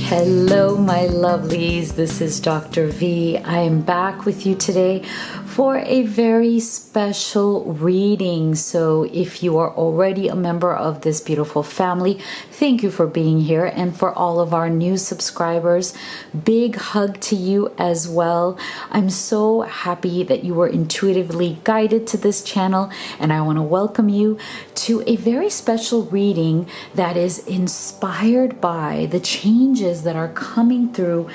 Hello, my lovelies. This is Dr. V. I am back with you today for a very special reading. So if you are already a member of this beautiful family, thank you for being here. And for all of our new subscribers, big hug to you as well. I'm so happy that you were intuitively guided to this channel, and I want to welcome you to a very special reading that is inspired by the changes that are coming through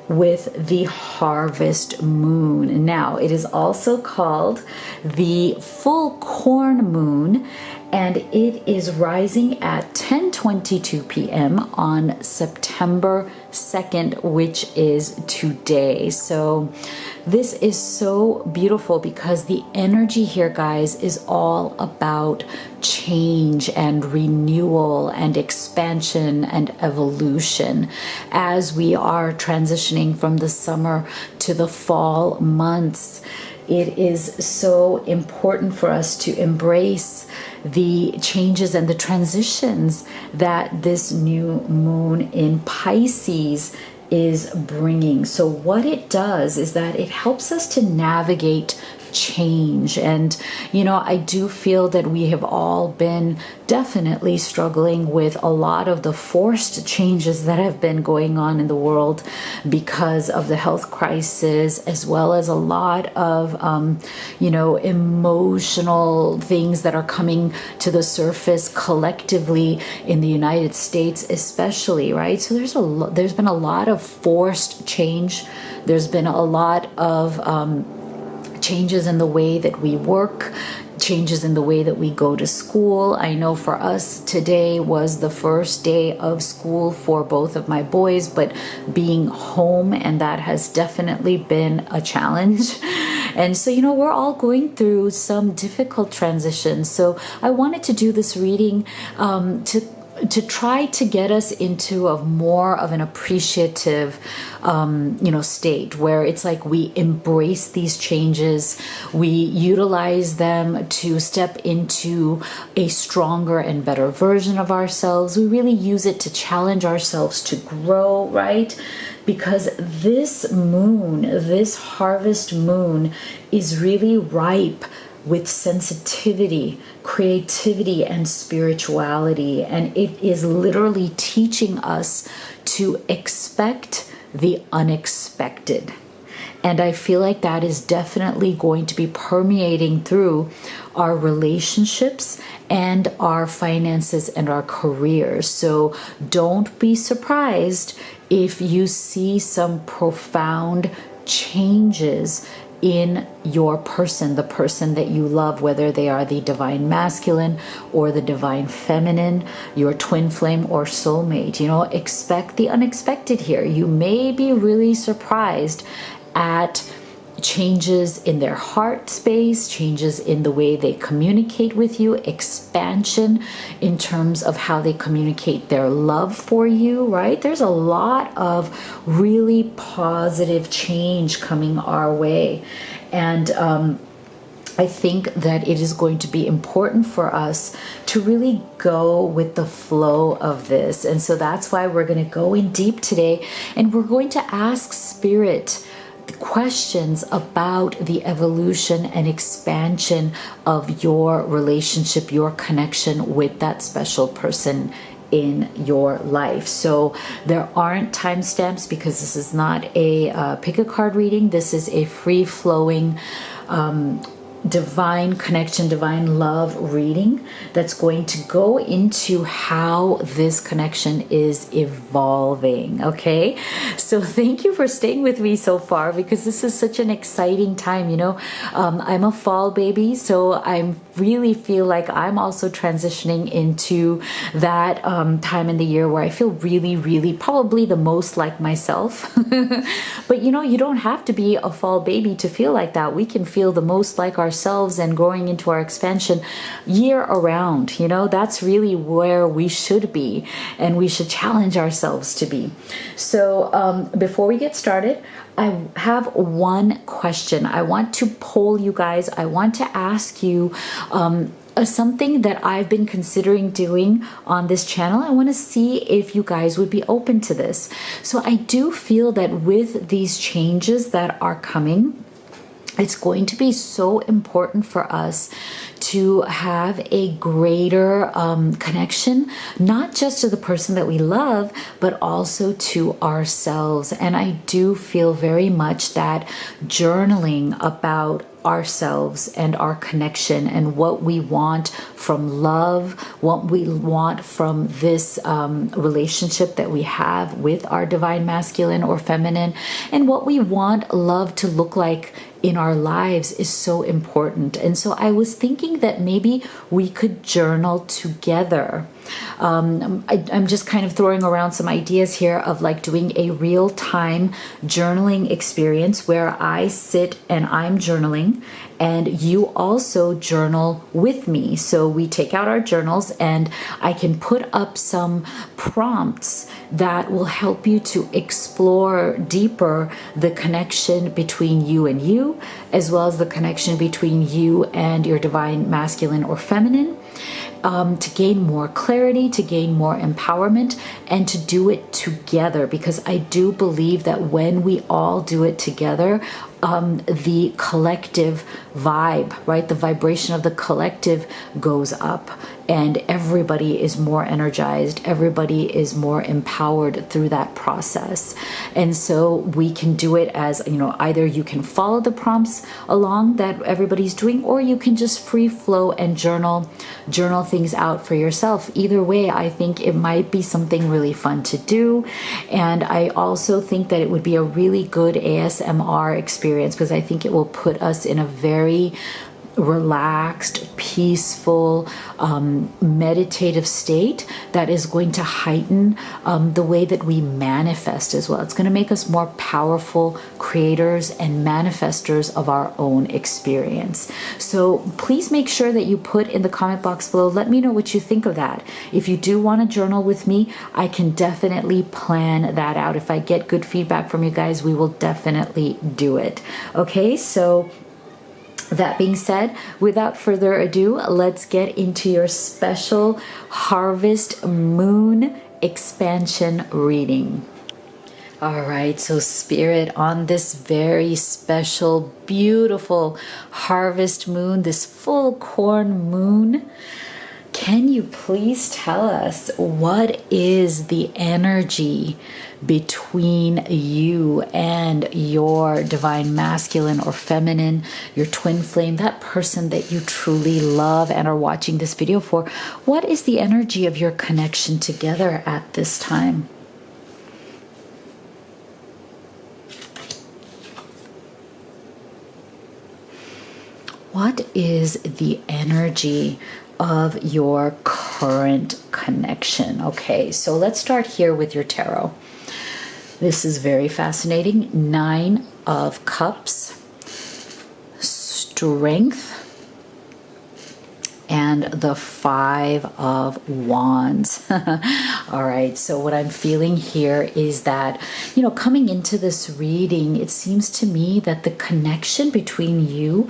with the harvest moon. Now, it is also called the full corn moon, and it is rising at 10:22 p.m. on September 2nd, which is today. So this is so beautiful because the energy here, guys, is all about change and renewal and expansion and evolution as we are transitioning from the summer to the fall months. It is so important for us to embrace the changes and the transitions that this new moon in Pisces is bringing. So what it does is that it helps us to navigate change. And I do feel that we have all been definitely struggling with a lot of the forced changes that have been going on in the world because of the health crisis, as well as a lot of emotional things that are coming to the surface collectively in the United States, especially, right? So there's been a lot of forced change. There's been a lot of changes in the way that we work, changes in the way that we go to school. I know for us, today was the first day of school for both of my boys, but being home, and that has definitely been a challenge. And so, we're all going through some difficult transitions. So I wanted to do this reading to try to get us into a more of an appreciative state where it's like we embrace these changes, we utilize them to step into a stronger and better version of ourselves. We really use it to challenge ourselves to grow, right? Because this moon, this harvest moon, is really ripe with sensitivity, creativity, and spirituality. And it is literally teaching us to expect the unexpected. And I feel like that is definitely going to be permeating through our relationships and our finances and our careers. So don't be surprised if you see some profound changes in your person, the person that you love, whether they are the divine masculine or the divine feminine, your twin flame or soulmate. Expect the unexpected here. You may be really surprised at changes in their heart space, changes in the way they communicate with you, expansion in terms of how they communicate their love for you, right? There's a lot of really positive change coming our way. And I think that it is going to be important for us to really go with the flow of this. And so that's why we're going to go in deep today, and we're going to ask Spirit questions about the evolution and expansion of your relationship, your connection with that special person in your life. So there aren't timestamps because this is not a pick a card reading. This is a free-flowing divine connection, divine love reading that's going to go into how this connection is evolving. Okay, so thank you for staying with me so far, because this is such an exciting time. I'm a fall baby, so I really feel like I'm also transitioning into that time in the year where I feel really, really probably the most like myself. But you don't have to be a fall baby to feel like that. We can feel the most like ourselves and growing into our expansion year around. That's really where we should be, and we should challenge ourselves to be. So before we get started, I have one question. I want to poll you guys. I want to ask you something that I've been considering doing on this channel. I want to see if you guys would be open to this. So I do feel that with these changes that are coming, it's going to be so important for us to have a greater connection, not just to the person that we love, but also to ourselves. And I do feel very much that journaling about ourselves and our connection and what we want from love, what we want from this relationship that we have with our divine masculine or feminine, and what we want love to look like in our lives is so important. And so I was thinking that maybe we could journal together. I'm just kind of throwing around some ideas here of like doing a real-time journaling experience where I sit and I'm journaling and you also journal with me. So we take out our journals and I can put up some prompts that will help you to explore deeper the connection between you and you, as well as the connection between you and your divine masculine or feminine. To gain more clarity, to gain more empowerment, and to do it together, because I do believe that when we all do it together, the collective vibe, right? The vibration of the collective goes up and everybody is more energized. Everybody is more empowered through that process. And so we can do it as, you know, either you can follow the prompts along that everybody's doing, or you can just free flow and journal things out for yourself. Either way, I think it might be something really fun to do. And I also think that it would be a really good ASMR experience, because I think it will put us in a very relaxed, peaceful, meditative state that is going to heighten the way that we manifest as well. It's going to make us more powerful creators and manifestors of our own experience. So please make sure that you put in the comment box below, let me know what you think of that. If you do want to journal with me, I can definitely plan that out. If I get good feedback from you guys, we will definitely do it. Okay, so that being said, without further ado, let's get into your special harvest moon expansion reading. All right, so Spirit, on this very special, beautiful harvest moon, this full corn moon, can you please tell us what is the energy between you and your divine masculine or feminine, your twin flame, that person that you truly love and are watching this video for? What is the energy of your connection together at this time? What is the energy of your current connection? Okay, so let's start here with your tarot. This is very fascinating. 9 of Cups, Strength, and the 5 of Wands. All right, so what I'm feeling here is that, you know, coming into this reading, it seems to me that the connection between you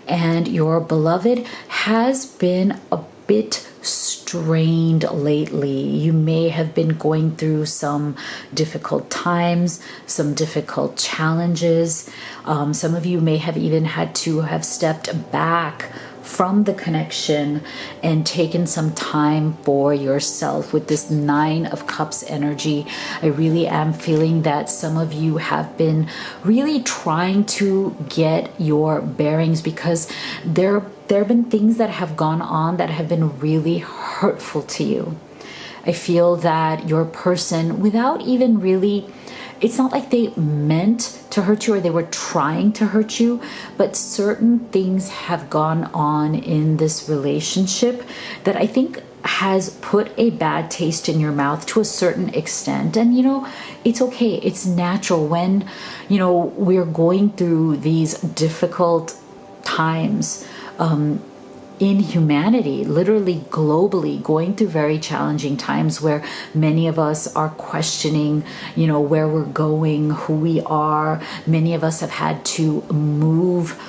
and your beloved has been a bit strained lately. You may have been going through some difficult times, some difficult challenges. Some of you may have even had to have stepped back from the connection and taken some time for yourself. With this 9 of Cups energy, I really am feeling that some of you have been really trying to get your bearings, because there have been things that have gone on that have been really hurtful to you. I feel that your person, without even really, it's not like they meant to hurt you or they were trying to hurt you, but certain things have gone on in this relationship that I think has put a bad taste in your mouth to a certain extent. And, you know, it's okay. It's natural when, you know, we're going through these difficult times, in humanity, literally globally, going through very challenging times where many of us are questioning, you know, where we're going, who we are. Many of us have had to move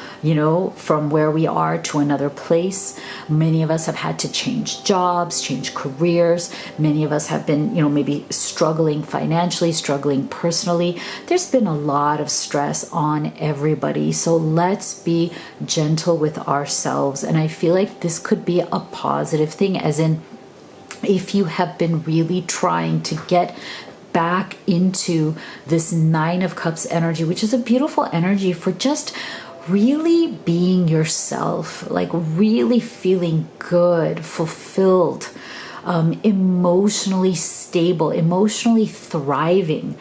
from where we are to another place. Many of us have had to change jobs, change careers. Many of us have been, maybe struggling financially, struggling personally. There's been a lot of stress on everybody. So let's be gentle with ourselves. And I feel like this could be a positive thing, as in, if you have been really trying to get back into this Nine of Cups energy, which is a beautiful energy for just really being yourself, like really feeling good, fulfilled, emotionally stable, emotionally thriving.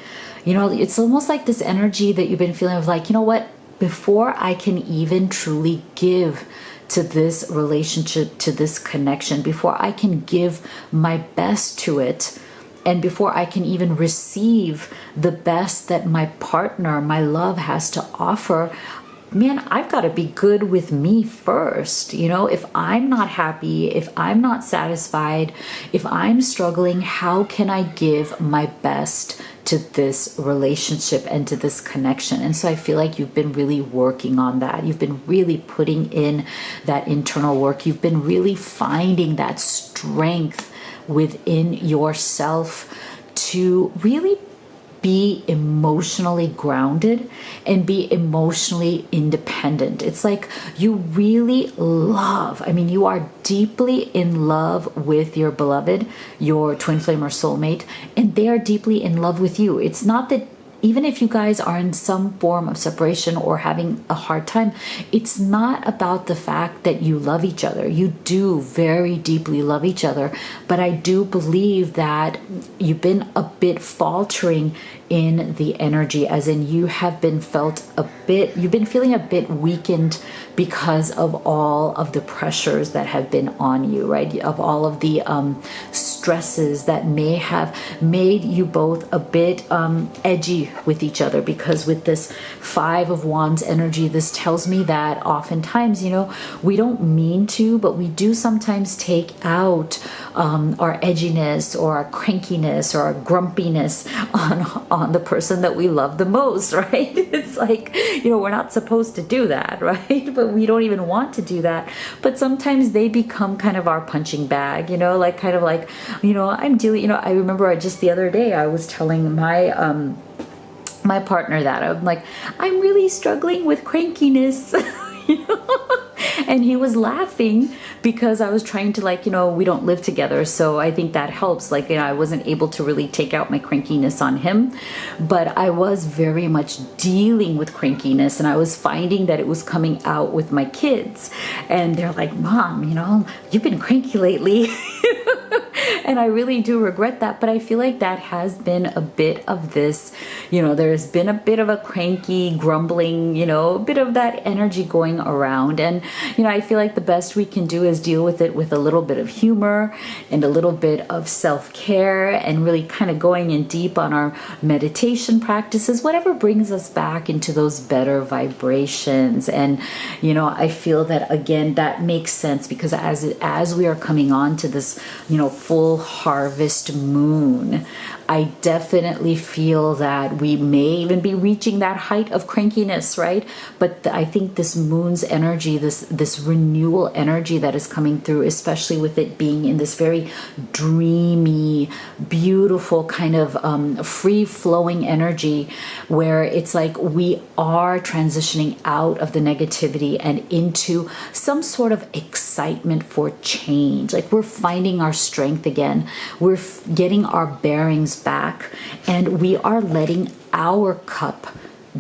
It's almost like this energy that you've been feeling of like, what, before I can even truly give to this relationship, to this connection, before I can give my best to it, and before I can even receive the best that my partner, my love has to offer, man, I've got to be good with me first. If I'm not happy, if I'm not satisfied, if I'm struggling, how can I give my best to this relationship and to this connection? And so I feel like you've been really working on that. You've been really putting in that internal work. You've been really finding that strength within yourself to really be emotionally grounded and be emotionally independent. It's like you really love, you are deeply in love with your beloved, your twin flame or soulmate, and they are deeply in love with you. It's not that even if you guys are in some form of separation or having a hard time, it's not about the fact that you love each other. You do very deeply love each other, but I do believe that you've been a bit faltering in the energy, as in you've been feeling a bit weakened because of all of the pressures that have been on you, right? Of all of the stresses that may have made you both a bit edgy with each other. Because with this Five of Wands energy, this tells me that oftentimes, we don't mean to, but we do sometimes take out our edginess or our crankiness or our grumpiness on the person that we love the most, right? It's like, we're not supposed to do that, right? But we don't even want to do that. But sometimes they become kind of our punching bag, I'm dealing, I remember just the other day I was telling my partner that I'm like, I'm really struggling with crankiness. And he was laughing because I was trying to we don't live together. So I think that helps. I wasn't able to really take out my crankiness on him, but I was very much dealing with crankiness, and I was finding that it was coming out with my kids. And they're like, Mom, you've been cranky lately. And I really do regret that, but I feel like that has been a bit of this, there's been a bit of a cranky, grumbling, a bit of that energy going around. And, I feel like the best we can do is deal with it with a little bit of humor and a little bit of self-care, and really kind of going in deep on our meditation practices, whatever brings us back into those better vibrations. And, I feel that, again, that makes sense, because as we are coming on to this, full harvest moon, I definitely feel that we may even be reaching that height of crankiness, right? But I think this moon's energy, this renewal energy that is coming through, especially with it being in this very dreamy, beautiful kind of free-flowing energy, where it's like we are transitioning out of the negativity and into some sort of excitement for change. Like we're finding our strength again. We're getting our bearings back, and we are letting our cup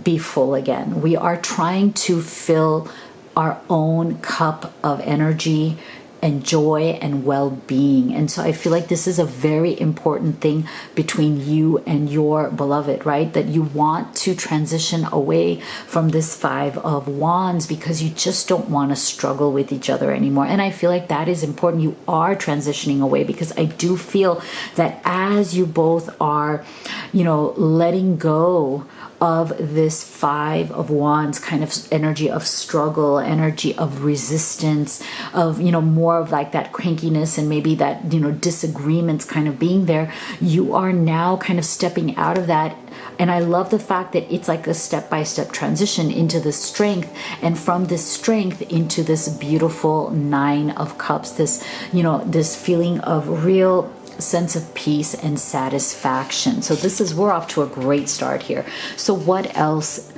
be full again. We are trying to fill our own cup of energy and joy and well-being. And so I feel like this is a very important thing between you and your beloved, right? That you want to transition away from this Five of Wands because you just don't want to struggle with each other anymore. And I feel like that is important. You are transitioning away, because I do feel that as you both are, letting go of this Five of Wands kind of energy of struggle, energy of resistance, of, more of like that crankiness and maybe that, disagreements kind of being there. You are now kind of stepping out of that. And I love the fact that it's like a step-by-step transition into the strength, and from this strength into this beautiful Nine of Cups, this, this feeling of real sense of peace and satisfaction. So we're off to a great start here. So what else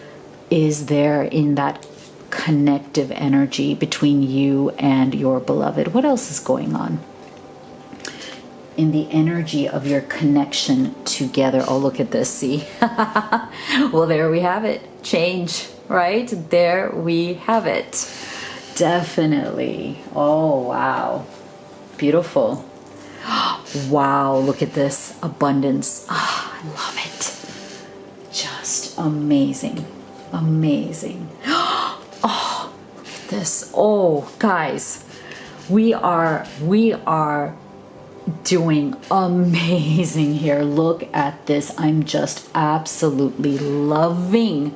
is there in that connective energy between you and your beloved? What else is going on in the energy of your connection together? Oh, look at this. See? Well, there we have it. Change, right? There we have it. Definitely. Oh, wow. Beautiful. Wow, look at this. Abundance. Ah, I love it. Just amazing. Amazing. Oh, look at this. Oh, guys, we are doing amazing here. Look at this. I'm just absolutely loving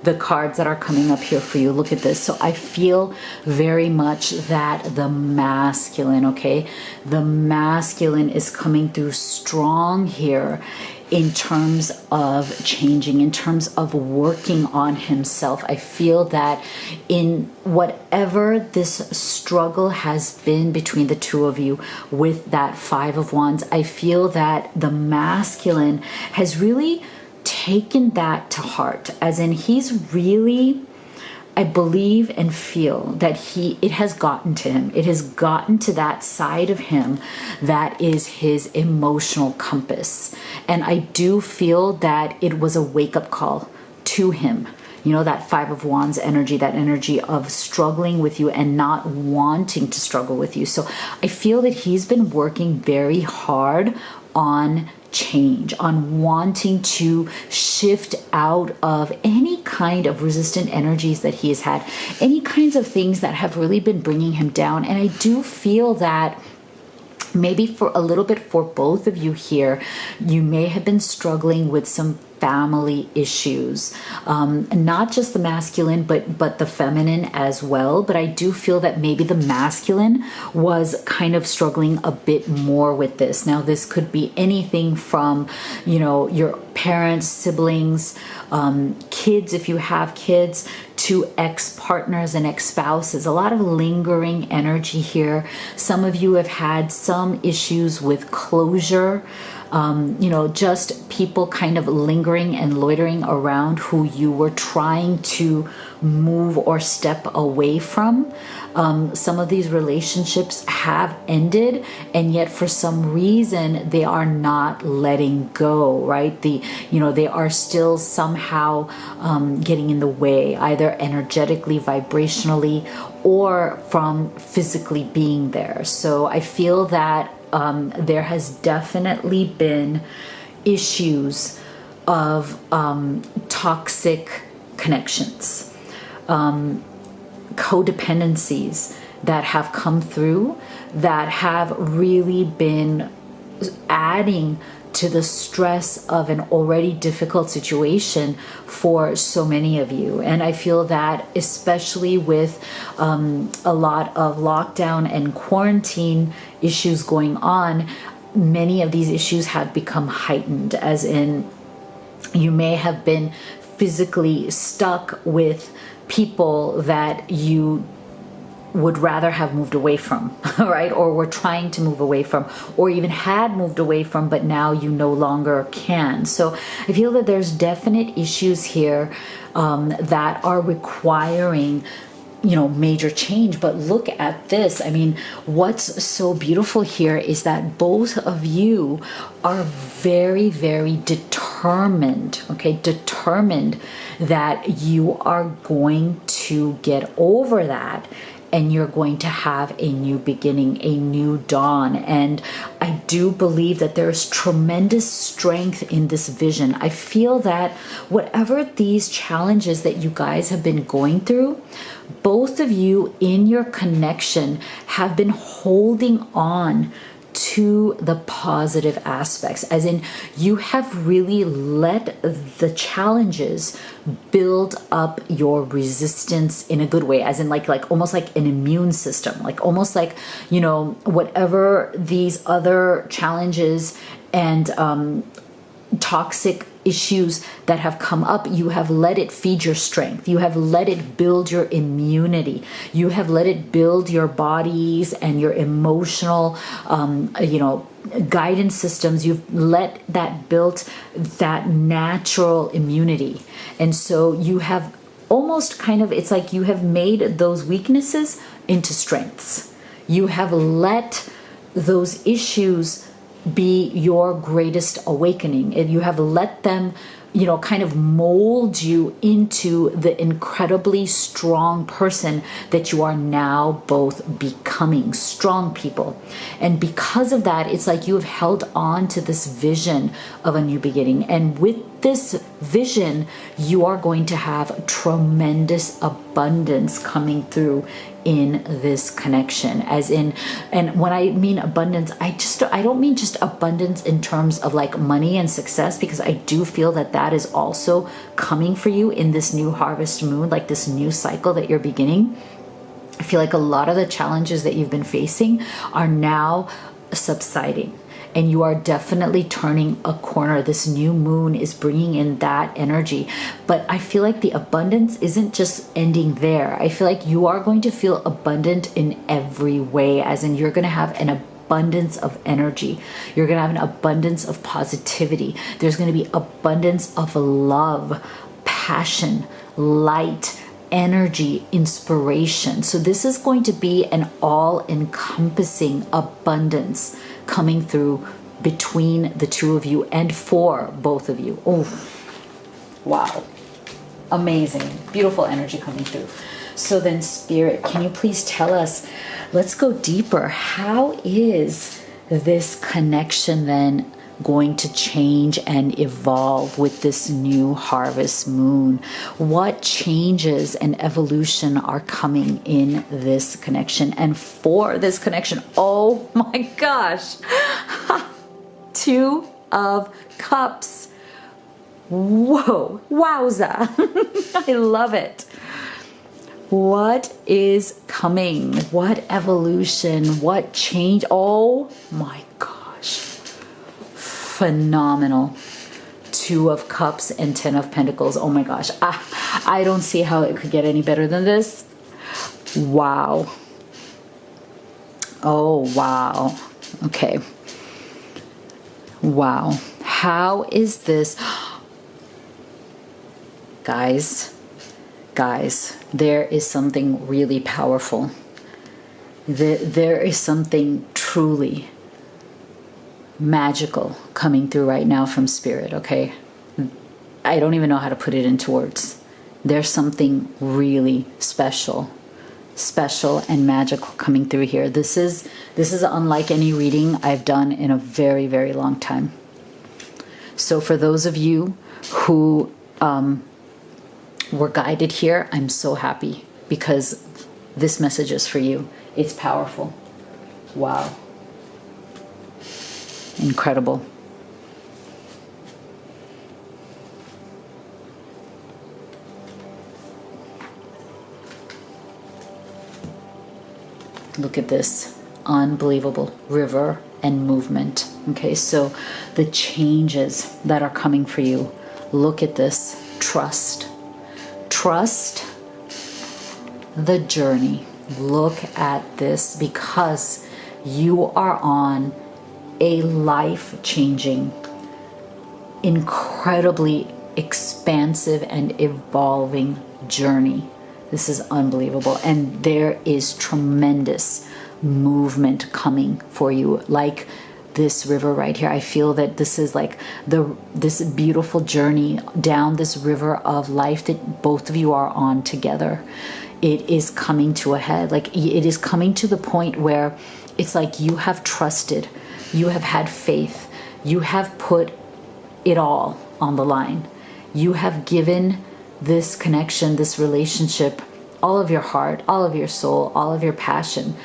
the cards that are coming up here for you. Look at this. So I feel very much that the masculine, okay? The masculine is coming through strong here in terms of changing, in terms of working on himself. I feel that in whatever this struggle has been between the two of you with that Five of Wands, I feel that the masculine has really taken that to heart, as in he's really, I believe and feel that it has gotten to him. It has gotten to that side of him that is his emotional compass. And I do feel that it was a wake-up call to him. That Five of Wands energy, that energy of struggling with you and not wanting to struggle with you. So I feel that he's been working very hard on change, on wanting to shift out of any kind of resistant energies that he has had, any kinds of things that have really been bringing him down. And I do feel that maybe for a little bit for both of you here, you may have been struggling with some family issues, not just the masculine, but the feminine as well. But I do feel that maybe the masculine was kind of struggling a bit more with this. Now, this could be anything from, your parents, siblings, kids, if you have kids, to ex-partners and ex-spouses. A lot of lingering energy here. Some of you have had some issues with closure. Just people kind of lingering and loitering around who you were trying to move or step away from. Some of these relationships have ended, and yet for some reason they are not letting go, right? They are still somehow getting in the way, either energetically, vibrationally, or from physically being there. So I feel that there has definitely been issues of toxic connections, codependencies that have come through that have really been adding to the stress of an already difficult situation for so many of you. And I feel that especially with a lot of lockdown and quarantine issues going on, many of these issues have become heightened, as in you may have been physically stuck with people that you would rather have moved away from, right? Or were trying to move away from, or even had moved away from, but now you no longer can. So I feel that there's definite issues here that are requiring major change. But look at this. I mean, what's so beautiful here is that both of you are very, very determined, okay? Determined that you are going to get over that, and you're going to have a new beginning, a new dawn. And I do believe that there's tremendous strength in this vision. I feel that whatever these challenges that you guys have been going through, both of you in your connection have been holding on to the positive aspects, as in you have really let the challenges build up your resistance in a good way, as in like almost like an immune system, like almost like, you know, whatever these other challenges and toxic issues that have come up, you have let it feed your strength. You have let it build your immunity. You have let it build your bodies and your emotional, guidance systems. You've let that build that natural immunity. And so you have almost kind of, it's like you have made those weaknesses into strengths. You have let those issues be your greatest awakening, and you have let them, you know, kind of mold you into the incredibly strong person that you are now both becoming. Strong people. And because of that, it's like you have held on to this vision of a new beginning, and with this vision you are going to have tremendous abundance coming through in this connection. As in, and when I mean abundance, I don't mean just abundance in terms of like money and success, because I do feel that that is also coming for you in this new harvest moon, like this new cycle that you're beginning. I feel like a lot of the challenges that you've been facing are now subsiding, and you are definitely turning a corner. This new moon is bringing in that energy. But I feel like the abundance isn't just ending there. I feel like you are going to feel abundant in every way, as in you're going to have an abundance of energy. You're going to have an abundance of positivity. There's going to be abundance of love, passion, light, energy, inspiration. So this is going to be an all-encompassing abundance coming through between the two of you and for both of you. Oh, wow. Amazing. Beautiful energy coming through. So then, Spirit, can you please tell us, let's go deeper. How is this connection then going to change and evolve with this new harvest moon? What changes and evolution are coming in this connection and for this connection? Oh my gosh. Two of Cups. Whoa. Wowza. I love it. What is coming? What evolution? What change? Oh my gosh. Phenomenal. Two of Cups and 10 of Pentacles. Oh my gosh. I don't see how it could get any better than this. Wow. Oh, wow. Okay. Wow. How is this? Guys, there is something really powerful. There is something truly magical coming through right now from Spirit, okay? I don't even know how to put it into words. There's something really special and magical coming through here. This is unlike any reading I've done in a very, very long time. So for those of you who were guided here, I'm so happy, because this message is for you. It's powerful. Wow. Incredible. Look at this. Unbelievable. River and movement. Okay, so the changes that are coming for you. Look at this. Trust. Trust the journey. Look at this, because you are on a life-changing, incredibly expansive and evolving journey. This is unbelievable, and there is tremendous movement coming for you, like this river right here. I feel that this is like this beautiful journey down this river of life that both of you are on together. It is coming to a head. Like, it is coming to the point where it's like you have trusted, you have had faith, you have put it all on the line. You have given this connection, this relationship, all of your heart, all of your soul, all of your passion.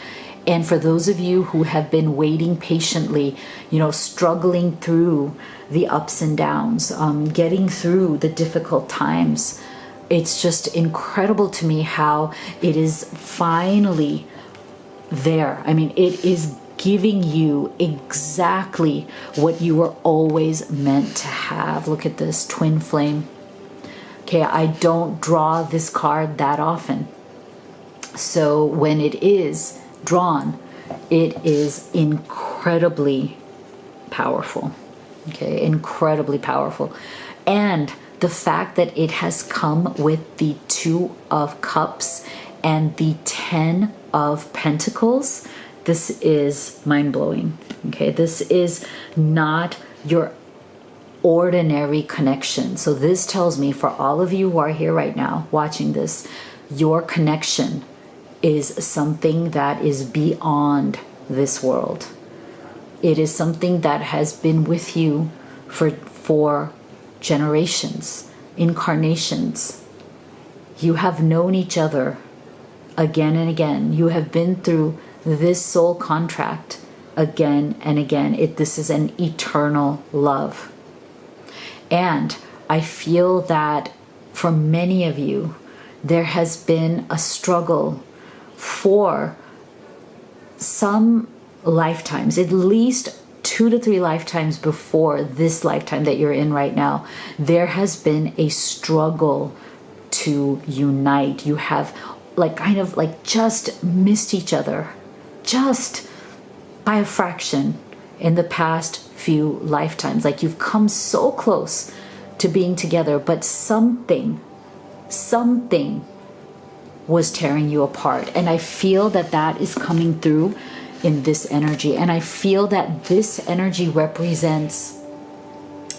And for those of you who have been waiting patiently, struggling through the ups and downs, getting through the difficult times, it's just incredible to me how it is finally there. I mean, it is giving you exactly what you were always meant to have. Look at this twin flame. Okay, I don't draw this card that often. So when it is drawn, it is incredibly powerful. Okay, incredibly powerful. And the fact that it has come with the 2 of Cups and the 10 of Pentacles, this is mind-blowing. Okay, this is not your ordinary connection. So this tells me, for all of you who are here right now watching this, your connection is something that is beyond this world. It is something that has been with you for generations, incarnations. You have known each other again and again. You have been through this soul contract again and again. This is an eternal love. And I feel that for many of you, there has been a struggle for some lifetimes, at least 2 to 3 lifetimes before this lifetime that you're in right now. There has been a struggle to unite. You have just missed each other, just by a fraction in the past few lifetimes. Like, you've come so close to being together, but something was tearing you apart. And I feel that that is coming through in this energy. And I feel that this energy represents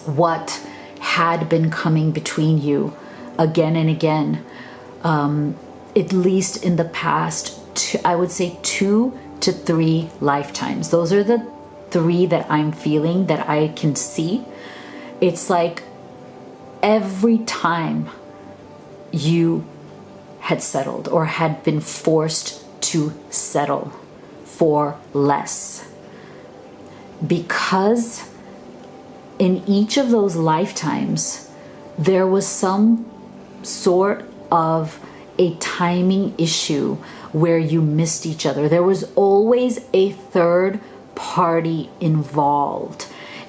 what had been coming between you again and again, at least in the past, I would say 2 to 3 lifetimes. Those are the 3 that I'm feeling, that I can see. It's like every time you had settled or had been forced to settle for less, because in each of those lifetimes there was some sort of a timing issue where you missed each other. There was always a third party involved.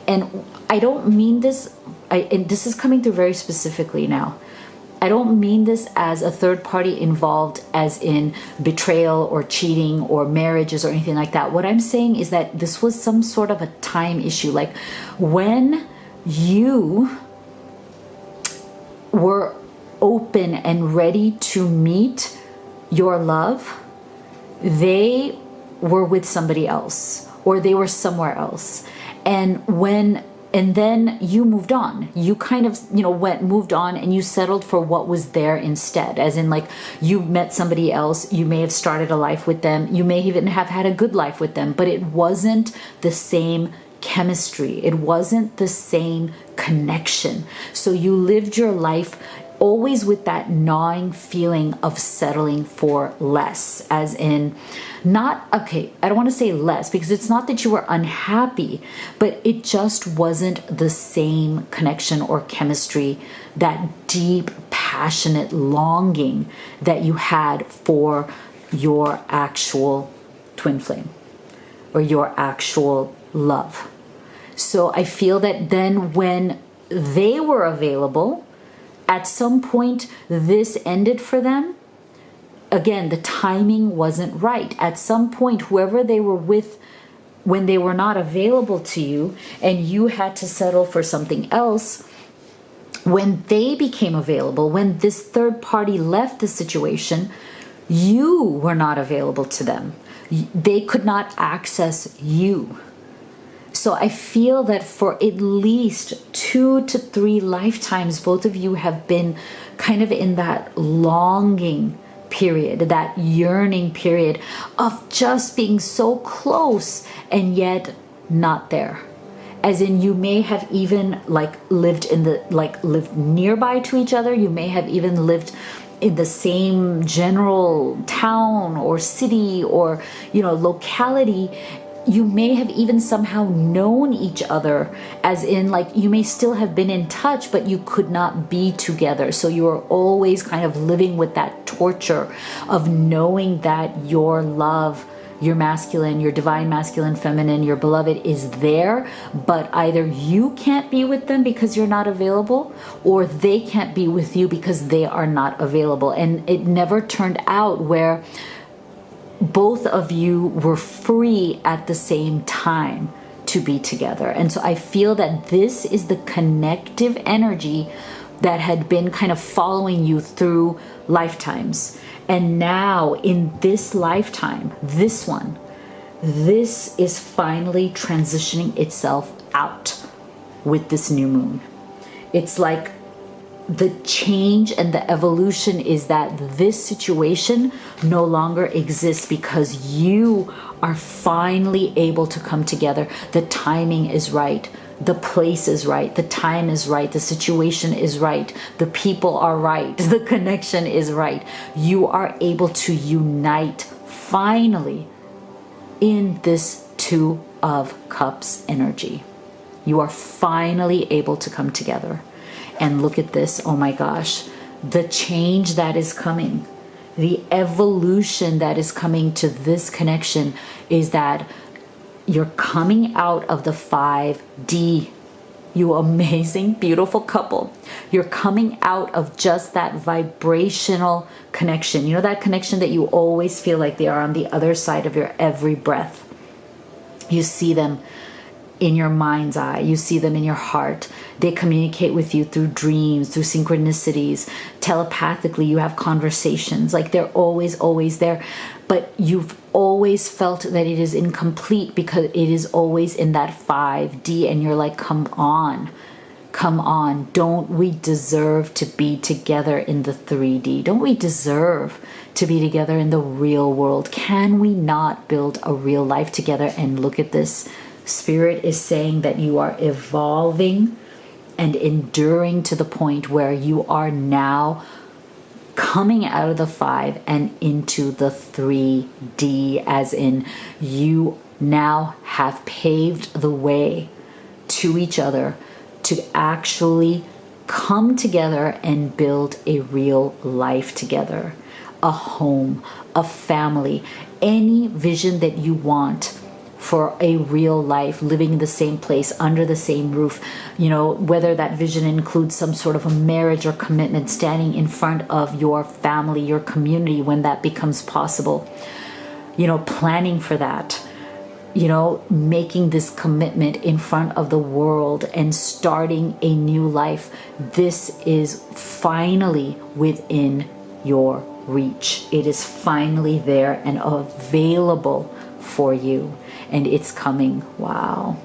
And I don't mean this, and this is coming through very specifically now. I don't mean this as a third party involved as in betrayal or cheating or marriages or anything like that. What I'm saying is that this was some sort of a time issue. Like, when you were open and ready to meet your love, they were with somebody else, or they were somewhere else. And then you moved on. You kind of, moved on, and you settled for what was there instead. As in, like, you met somebody else. You may have started a life with them. You may even have had a good life with them, but it wasn't the same chemistry. It wasn't the same connection. So you lived your life always with that gnawing feeling of settling for less, as in, I don't want to say less, because it's not that you were unhappy, but it just wasn't the same connection or chemistry, that deep, passionate longing that you had for your actual twin flame or your actual love. So I feel that then when they were available, at some point this ended for them. Again, the timing wasn't right. At some point, whoever they were with when they were not available to you and you had to settle for something else, when they became available, when this third party left the situation, you were not available to them. They could not access you. So I feel that for at least 2 to 3 lifetimes, both of you have been kind of in that longing period, that yearning period of just being so close and yet not there. As in, you may have even lived nearby to each other. You may have even lived in the same general town or city or, locality. You may have even somehow known each other, as in like you may still have been in touch, but you could not be together. So you are always kind of living with that torture of knowing that your love, your masculine, your divine masculine, feminine, your beloved is there, but either you can't be with them because you're not available, or they can't be with you because they are not available. And it never turned out where both of you were free at the same time to be together. And so I feel that this is the connective energy that had been kind of following you through lifetimes. And now in this lifetime, this one, this is finally transitioning itself out with this new moon. It's like the change and the evolution is that this situation no longer exists because you are finally able to come together. The timing is right. The place is right. The time is right. The situation is right. The people are right. The connection is right. You are able to unite finally in this Two of Cups energy. You are finally able to come together. And look at this, oh my gosh, the change that is coming, the evolution that is coming to this connection is that you're coming out of the 5D, you amazing, beautiful couple. You're coming out of just that vibrational connection. You know, that connection that you always feel like they are on the other side of your every breath. You see them in your mind's eye. You see them in your heart. They communicate with you through dreams, through synchronicities, telepathically. You have conversations. Like they're always there. But you've always felt that it is incomplete because it is always in that 5D. And you're like, come on. Don't we deserve to be together in the 3D? Don't we deserve to be together in the real world? Can we not build a real life together? And look at this. Spirit is saying that you are evolving and enduring to the point where you are now coming out of the 5 and into the 3D, as in you now have paved the way to each other to actually come together and build a real life together, a home, a family, any vision that you want for a real life, living in the same place, under the same roof, whether that vision includes some sort of a marriage or commitment, standing in front of your family, your community when that becomes possible, planning for that, making this commitment in front of the world and starting a new life. This is finally within your reach. It is finally there and available for you. And it's coming. Wow.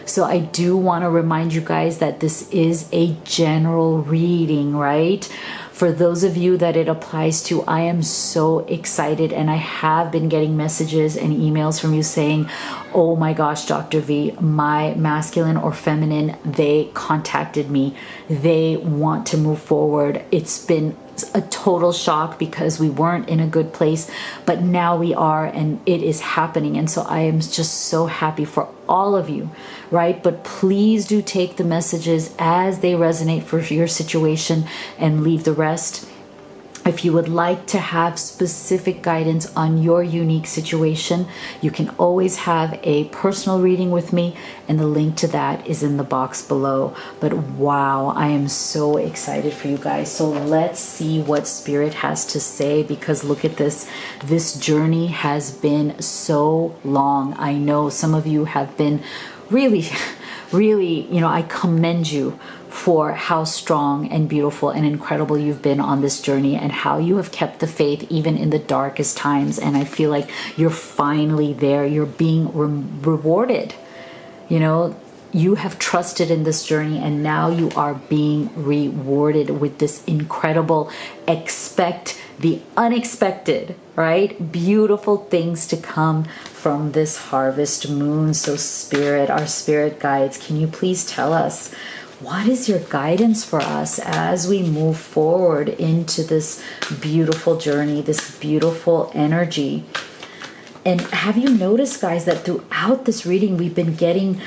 So I do want to remind you guys that this is a general reading, right? For those of you that it applies to, I am so excited, and I have been getting messages and emails from you saying, oh my gosh, Dr. V, my masculine or feminine, they contacted me. They want to move forward. It's been a total shock because we weren't in a good place, but now we are, and it is happening. And so I am just so happy for all of you, right? But please do take the messages as they resonate for your situation and leave the rest. If you would like to have specific guidance on your unique situation, you can always have a personal reading with me, and the link to that is in the box below. But wow, I am so excited for you guys. So let's see what Spirit has to say, because look at this. This journey has been so long. I know some of you have been really, I commend you for how strong and beautiful and incredible you've been on this journey, and how you have kept the faith even in the darkest times. And I feel like you're finally there. You're being rewarded. You have trusted in this journey, and now you are being rewarded with this incredible, expect the unexpected, right? Beautiful things to come from this harvest moon. So Spirit, our spirit guides, can you please tell us what is your guidance for us as we move forward into this beautiful journey, this beautiful energy? And have you noticed, guys, that throughout this reading, we've been getting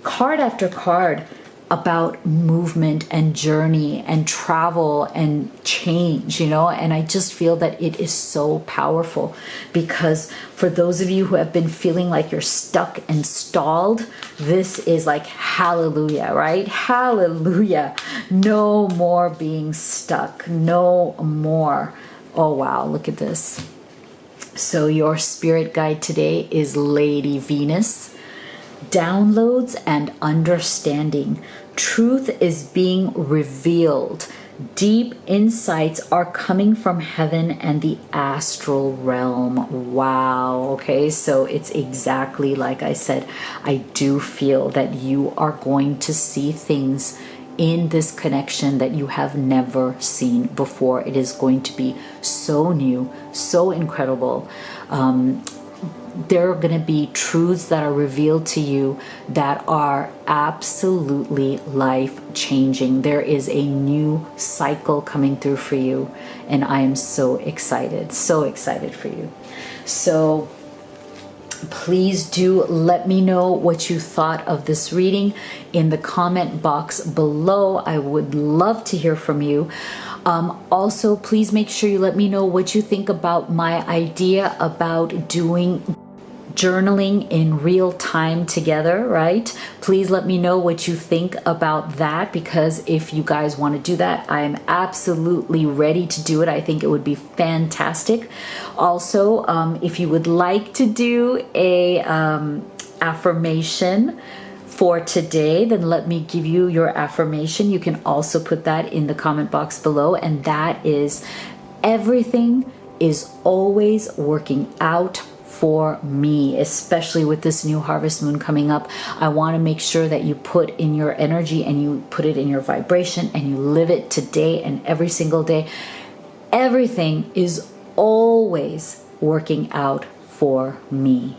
card after card about movement and journey and travel and change, you know? And I just feel that it is so powerful, because for those of you who have been feeling like you're stuck and stalled, this is like hallelujah, right? Hallelujah. No more being stuck. No more. Oh, wow. Look at this. So your spirit guide today is Lady Venus. Downloads and understanding. Truth is being revealed. Deep insights are coming from heaven and the astral realm. Wow. Okay, so it's exactly like I said. I do feel that you are going to see things in this connection that you have never seen before. It is going to be so new, so incredible. There are going to be truths that are revealed to you that are absolutely life-changing. There is a new cycle coming through for you, and I am so excited for you. So please do let me know what you thought of this reading in the comment box below. I would love to hear from you. Also, please make sure you let me know what you think about my idea about doing journaling in real time together, right? Please let me know what you think about that, because if you guys want to do that, I am absolutely ready to do it. I think it would be fantastic. Also, if you would like to do a affirmation for today, then let me give you your affirmation. You can also put that in the comment box below, and that is: everything is always working out for me, especially with this new harvest moon coming up. I want to make sure that you put in your energy and you put it in your vibration and you live it today and every single day. Everything is always working out for me.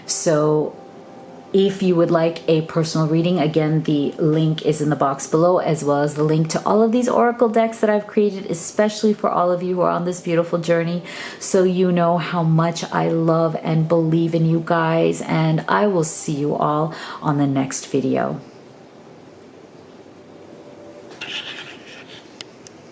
So if you would like a personal reading, again, the link is in the box below, as well as the link to all of these oracle decks that I've created, especially for all of you who are on this beautiful journey. So you know how much I love and believe in you guys, and I will see you all on the next video.